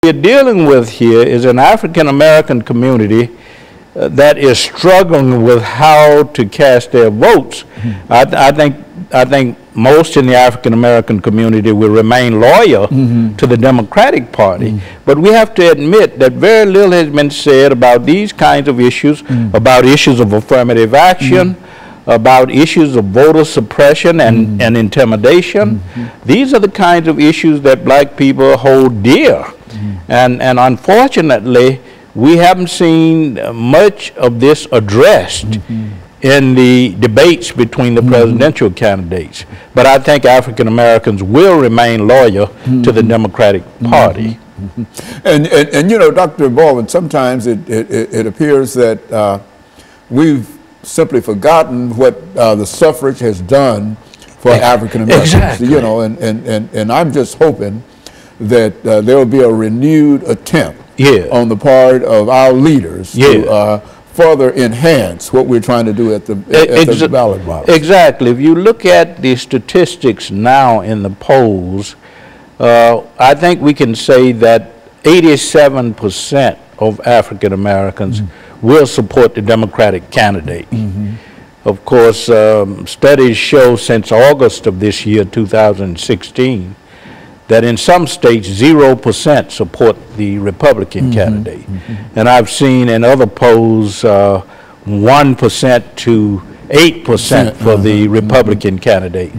we're dealing with here is an African American community that is struggling with how to cast their votes. I think most in the African American community will remain loyal to the Democratic Party, but we have to admit that very little has been said about these kinds of issues, about issues of affirmative action, about issues of voter suppression and intimidation. These are the kinds of issues that black people hold dear. And unfortunately, we haven't seen much of this addressed in the debates between the presidential candidates. But I think African Americans will remain loyal to the Democratic Party. And you know, Dr. Baldwin, sometimes it appears that we've simply forgotten what the suffrage has done for African Americans. Exactly. You know, and I'm just hoping that there will be a renewed attempt on the part of our leaders to further enhance what we're trying to do at the ballot box. Exactly. If you look at the statistics now in the polls, I think we can say that 87% of African Americans will support the Democratic candidate. Of course, studies show since August of this year, 2016, that in some states 0% support the Republican candidate. And I've seen in other polls 1% to 8% for the Republican candidate.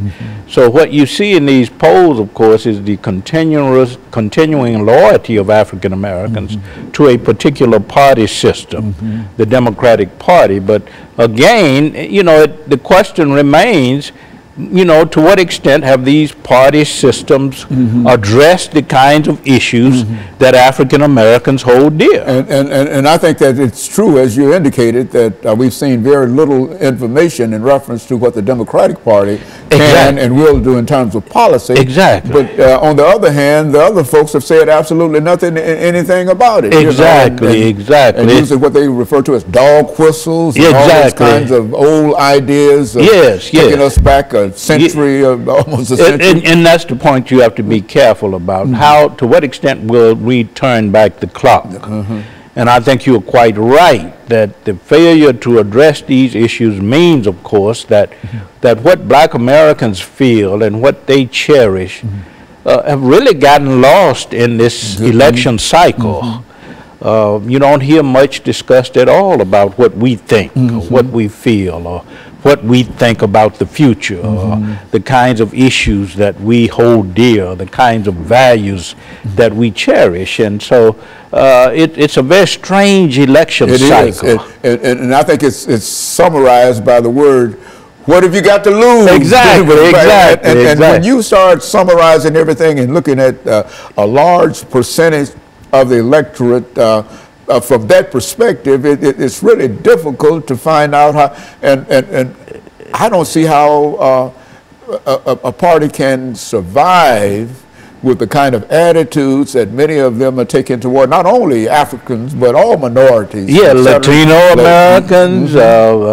So what you see in these polls, of course, is the continuing loyalty of African Americans to a particular party system, the Democratic Party. But again, you know, the question remains, you know, to what extent have these party systems addressed the kinds of issues that African Americans hold dear? And I think that it's true, as you indicated, that we've seen very little information in reference to what the Democratic Party can and will do in terms of policy. But on the other hand, the other folks have said absolutely anything about it. Exactly. And usually what they refer to as dog whistles and all those kinds of old ideas of taking us back a century, almost a century. And that's the point you have to be careful about. How, to what extent will we turn back the clock? And I think you're quite right that the failure to address these issues means, of course, that what black Americans feel and what they cherish have really gotten lost in this election cycle. You don't hear much discussed at all about what we think, or what we feel, or what we think about the future, or the kinds of issues that we hold dear, the kinds of values that we cherish. And so it's a very strange election cycle. And I think it's summarized by the word, what have you got to lose? Exactly. And when you start summarizing everything and looking at a large percentage of the electorate from that perspective, it's really difficult to find out how, and I don't see how a party can survive with the kind of attitudes that many of them are taking toward not only Africans, but all minorities. Latino Americans,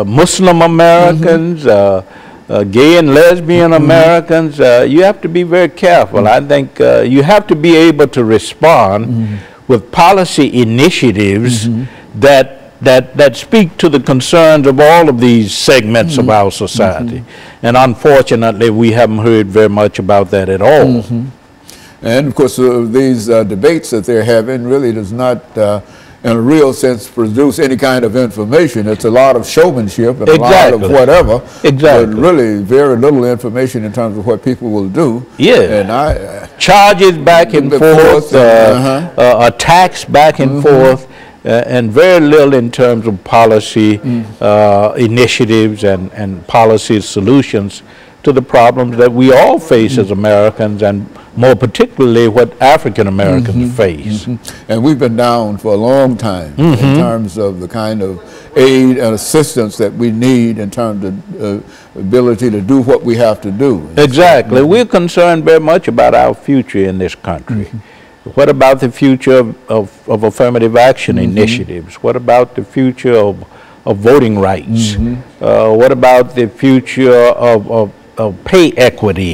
Muslim Americans, gay and lesbian Americans. You have to be very careful. I think you have to be able to respond with policy initiatives that speak to the concerns of all of these segments of our society. And unfortunately, we haven't heard very much about that at all. And of course, these debates that they're having really does not, in a real sense, produce any kind of information. It's a lot of showmanship and a lot of whatever, but really very little information in terms of what people will do. And charges back and forth, attacks back and forth, and very little in terms of policy initiatives and policy solutions to the problems that we all face as Americans, and more particularly what African Americans face. And we've been down for a long time in terms of the kind of aid and assistance that we need in terms of ability to do what we have to do. Exactly. We're concerned very much about our future in this country. What about the future of affirmative action initiatives? What about the future of voting rights? What about the future of pay equity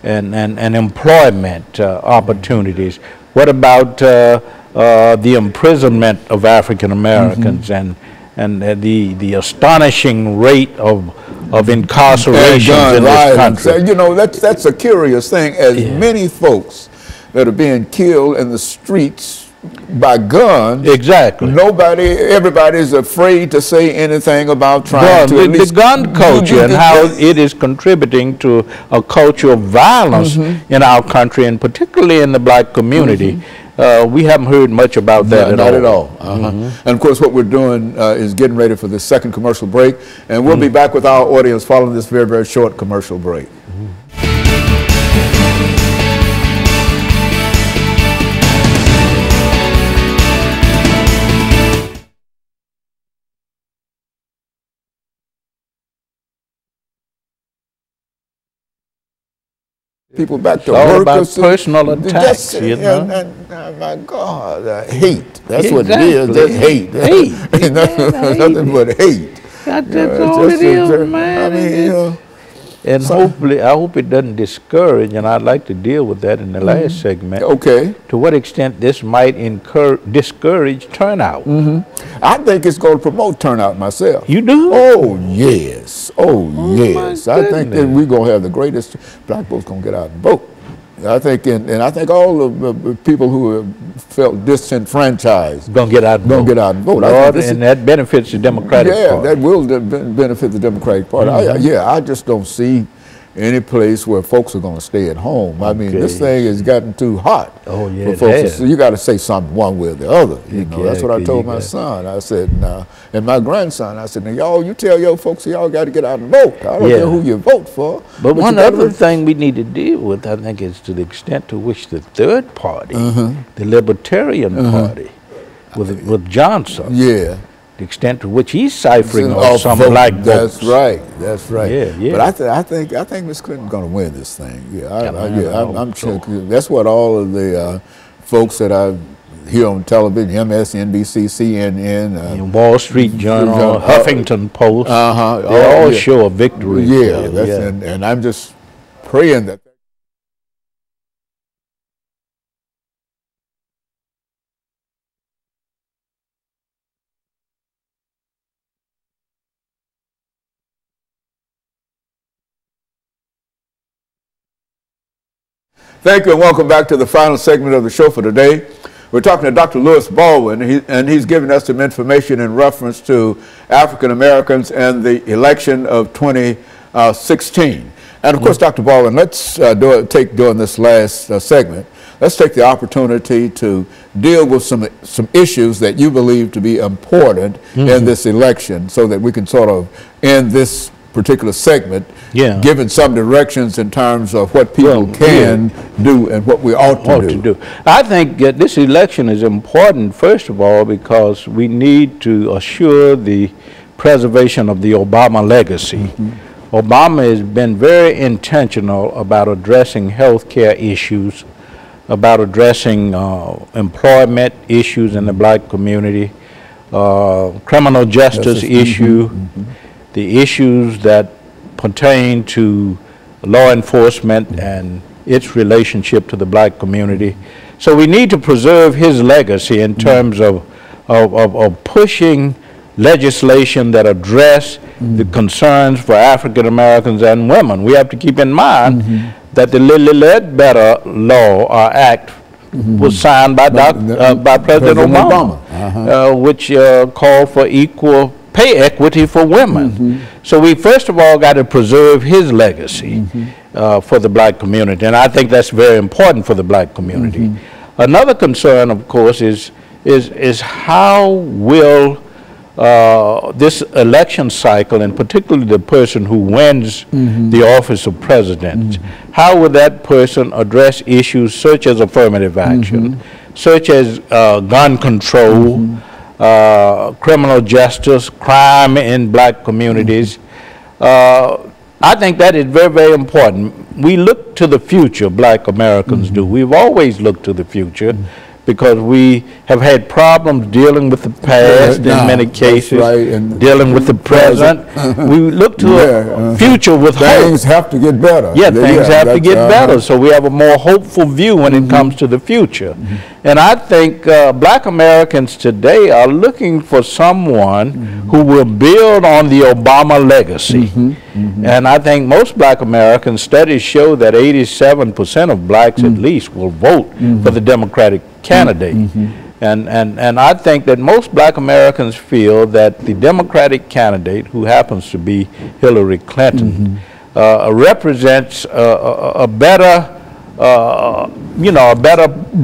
and employment opportunities? What about the imprisonment of African Americans and the astonishing rate of incarcerations in this country? So, you know, that's a curious thing. As many folks that are being killed in the streets by guns. Exactly. Everybody's afraid to say anything about trying to the gun culture and how it is contributing to a culture of violence in our country, and particularly in the black community. We haven't heard much about that not at all. And of course, what we're doing is getting ready for the second commercial break, and we'll be back with our audience following this very, very short commercial break. People back to all work. About personal attacks, you know? And my God, hate. That's what it is. That's hate. Hate. Nothing but hate. That's all it is, man. I mean, and hopefully, I hope it doesn't discourage, and I'd like to deal with that in the last segment. Okay. To what extent this might discourage turnout? I think it's going to promote turnout myself. You do? Oh, yes. Oh, yes. I think that we're going to have the greatest, black folks going to get out and vote. I think, and I think all of the people who have felt disenfranchised going to get out and vote. Lord, and that benefits the Democratic Party. Yeah, that will benefit the Democratic Party. I just don't see any place where folks are going to stay at home. I mean, this thing has gotten too hot. Oh, yeah, for folks. You got to say something one way or the other. You know, that's what I told my son. I said, nah, and my grandson, I said, now, y'all, you tell your folks y'all got to get out and vote. I don't care who you vote for. But one other thing we need to deal with, I think, is to the extent to which the third party, the Libertarian Party, with Johnson, the extent to which he's ciphering off some black votes. That's right. That's right. Yeah. But I think Miss Clinton's going to win this thing. I'm sure. That's what all of the folks that I hear on television, MSNBC, CNN, Wall Street Journal, Huffington Post, they all show a victory. And I'm just praying that. Thank you and welcome back to the final segment of the show for today. We're talking to Dr. Louis Baldwin, and he's giving us some information in reference to African Americans and the election of 2016. And of course, Dr. Baldwin, let's during this last segment, let's take the opportunity to deal with some issues that you believe to be important in this election, so that we can sort of end this particular segment, given some directions in terms of what people can do and what we ought to do. I think this election is important, first of all, because we need to assure the preservation of the Obama legacy. Obama has been very intentional about addressing health care issues, about addressing employment issues in the black community, criminal justice issue, the issues that pertain to law enforcement and its relationship to the black community. So we need to preserve his legacy in terms of pushing legislation that address the concerns for African Americans and women. We have to keep in mind that the Ledbetter Law or Act was signed by President Obama, which called for equal pay equity for women. So we first of all got to preserve his legacy for the black community, and I think that's very important for the black community. Another concern, of course, is how will this election cycle, and particularly the person who wins the office of president, how will that person address issues such as affirmative action, such as gun control, criminal justice, crime in black communities. I think that is very, very important. We look to the future, black Americans do. We've always looked to the future because we have had problems dealing with the past in many cases, right, and dealing with the present. We look to a future with hope. Things have to get better. Yeah, things have to get better, so we have a more hopeful view when it comes to the future. And I think black Americans today are looking for someone who will build on the Obama legacy. And I think most black American studies show that 87% of blacks at least will vote for the Democratic candidate. And I think that most black Americans feel that the Democratic candidate, who happens to be Hillary Clinton, represents a better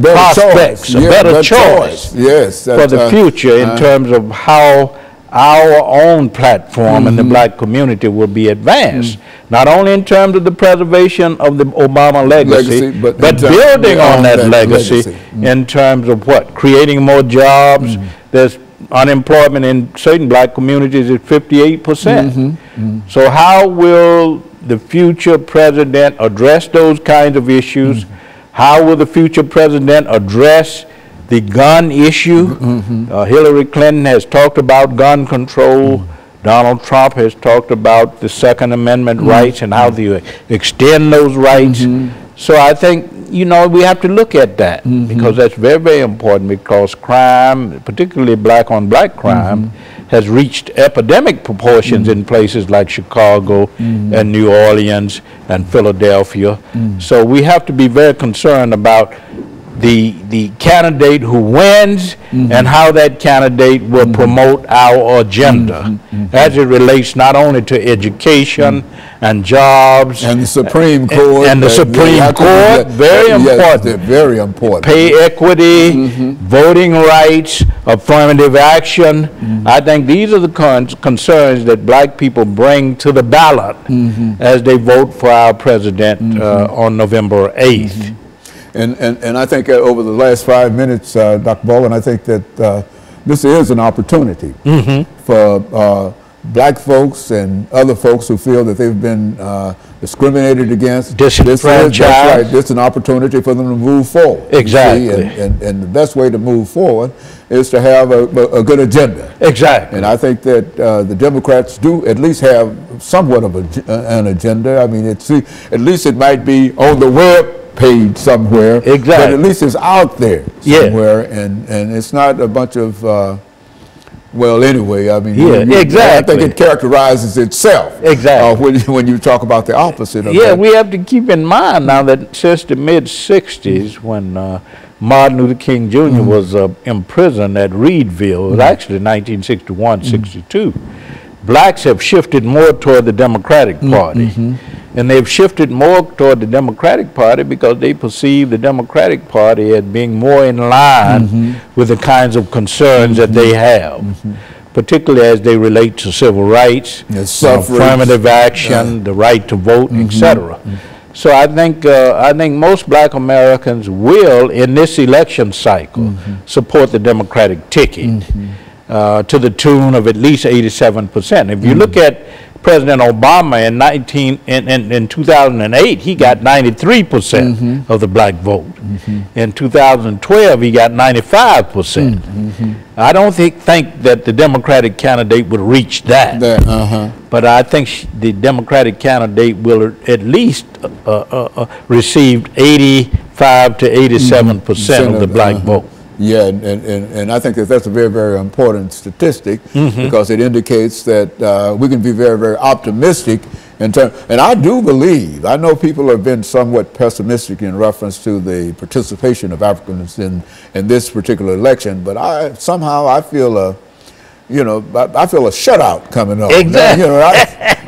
prospects, a better choice for the future in terms of how our own platform in the black community will be advanced. Not only in terms of the preservation of the Obama legacy, but building on that legacy in terms of what? Creating more jobs. There's unemployment in certain black communities at 58%. So how will the future president address those kinds of issues? How will the future president address the gun issue? Hillary Clinton has talked about gun control. Donald Trump has talked about the Second Amendment rights and how to extend those rights. So I think, we have to look at that because that's very, very important, because crime, particularly black on black crime, has reached epidemic proportions in places like Chicago and New Orleans and Philadelphia. So we have to be very concerned about the candidate who wins and how that candidate will promote our agenda as it relates not only to education and jobs and the Supreme Court very important. Yes, very important. Pay equity, voting rights, affirmative action. I think these are the concerns that black people bring to the ballot as they vote for our president on November 8th. And I think over the last 5 minutes, Dr. Baldwin, I think that this is an opportunity for black folks and other folks who feel that they've been discriminated against. Disenfranchised. That's right. It's an opportunity for them to move forward. Exactly. And the best way to move forward is to have a good agenda. Exactly. And I think that the Democrats do at least have somewhat of an agenda. I mean, at least it might be on the web page somewhere, but at least it's out there somewhere, and it's not a bunch of well, anyway, I mean, I think it characterizes itself when you talk about the opposite of that. We have to keep in mind now that since the mid-60s, when Martin Luther King Jr. was imprisoned at Reedville, it was actually 1961-62, blacks have shifted more toward the Democratic Party. And they've shifted more toward the Democratic Party because they perceive the Democratic Party as being more in line with the kinds of concerns that they have, particularly as they relate to civil rights, affirmative action, the right to vote, etc. So I think most black Americans will, in this election cycle, support the Democratic ticket to the tune of at least 87%. If you look at President Obama in 2008, he got 93% of the black vote. In 2012, he got 95%. I don't think that the Democratic candidate would reach that. But I think the Democratic candidate will at least receive 85 to 87% of the black vote. Yeah, and I think that that's a very, very important statistic because it indicates that we can be very, very optimistic in terms. And I do believe, I know people have been somewhat pessimistic in reference to the participation of Africans in this particular election, but I feel a shutout coming on. Exactly.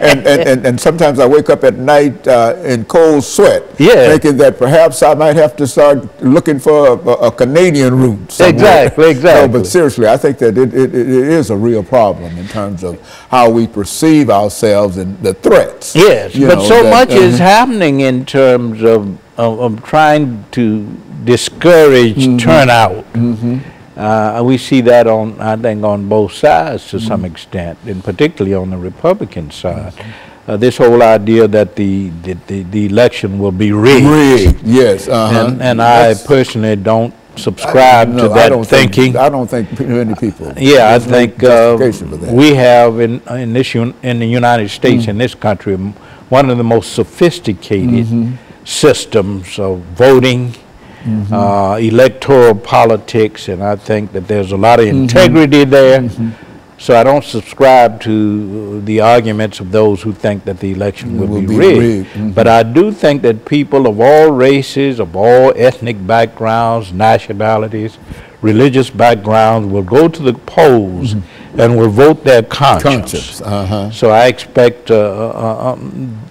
And sometimes I wake up at night in cold sweat, thinking that perhaps I might have to start looking for a Canadian route somewhere. Exactly. No, but seriously, I think that it is a real problem in terms of how we perceive ourselves and the threats. Yes, but so much is happening in terms of trying to discourage turnout. We see that I think on both sides to some extent, and particularly on the Republican side. This whole idea that the election will be rigged. Yes. And I personally don't subscribe to that thinking. I don't think many people. Yeah, I think we have in the United States, in this country, one of the most sophisticated systems of voting, electoral politics, and I think that there's a lot of integrity there. So I don't subscribe to the arguments of those who think that the election will be rigged. But I do think that people of all races, of all ethnic backgrounds, nationalities, religious backgrounds will go to the polls and will vote their conscience. So I expect a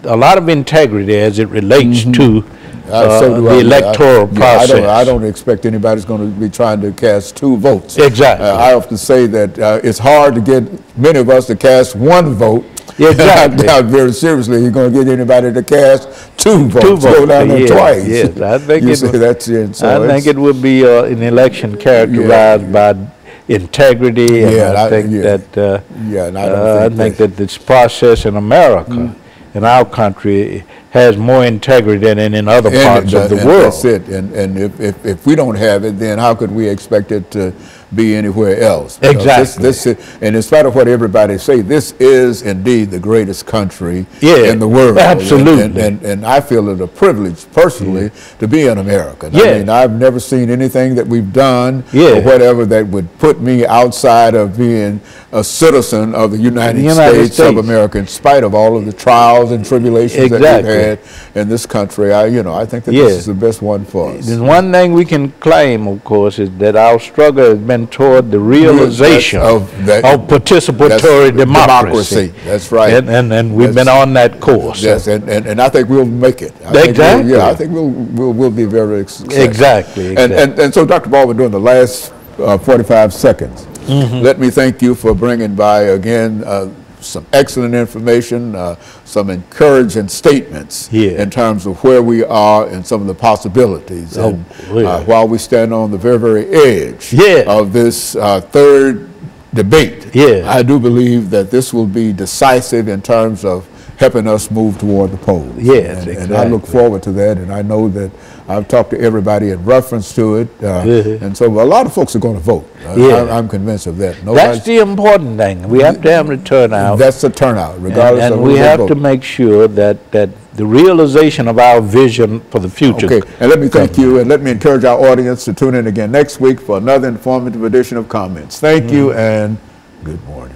lot of integrity as it relates to the electoral process. I don't expect anybody's going to be trying to cast 2 votes. Exactly. I often say that it's hard to get many of us to cast 1 vote. Exactly. I doubt very seriously you're going to get anybody to cast 2 votes. Go down there twice. Yes, I think that's it. So I think it would be an election characterized by integrity, and I think that I think that this process in America, in our country, has more integrity than in other parts of the world. That's it. And if we don't have it, then how could we expect it to be anywhere else? Because exactly. And in spite of what everybody say, this is indeed the greatest country in the world. Absolutely. And I feel it a privilege personally to be an American. I mean, I've never seen anything that we've done or whatever that would put me outside of being a citizen of the United States of America, in spite of all of the trials and tribulations that we've had in this country. I think that this is the best one for us. There's one thing we can claim, of course, is that our struggle has been toward the realization of participatory democracy. That's right. And we've been on that course. Yes, and I think we'll make it. I think we'll be very successful. Exactly. And so, Dr. Baldwin, during the last 45 seconds, let me thank you for bringing by again some excellent information, some encouraging statements in terms of where we are and some of the possibilities. And while we stand on the very, very edge of this third debate, I do believe that this will be decisive in terms of helping us move toward the polls. Yes, and I look forward to that, and I know that I've talked to everybody in reference to it, and so a lot of folks are going to vote. I'm convinced of that. That's the important thing. We have to have the turnout. That's the turnout, regardless of who we have to make sure that the realization of our vision for the future. Okay, and let me thank you, and let me encourage our audience to tune in again next week for another informative edition of Comments. Thank you, and good morning.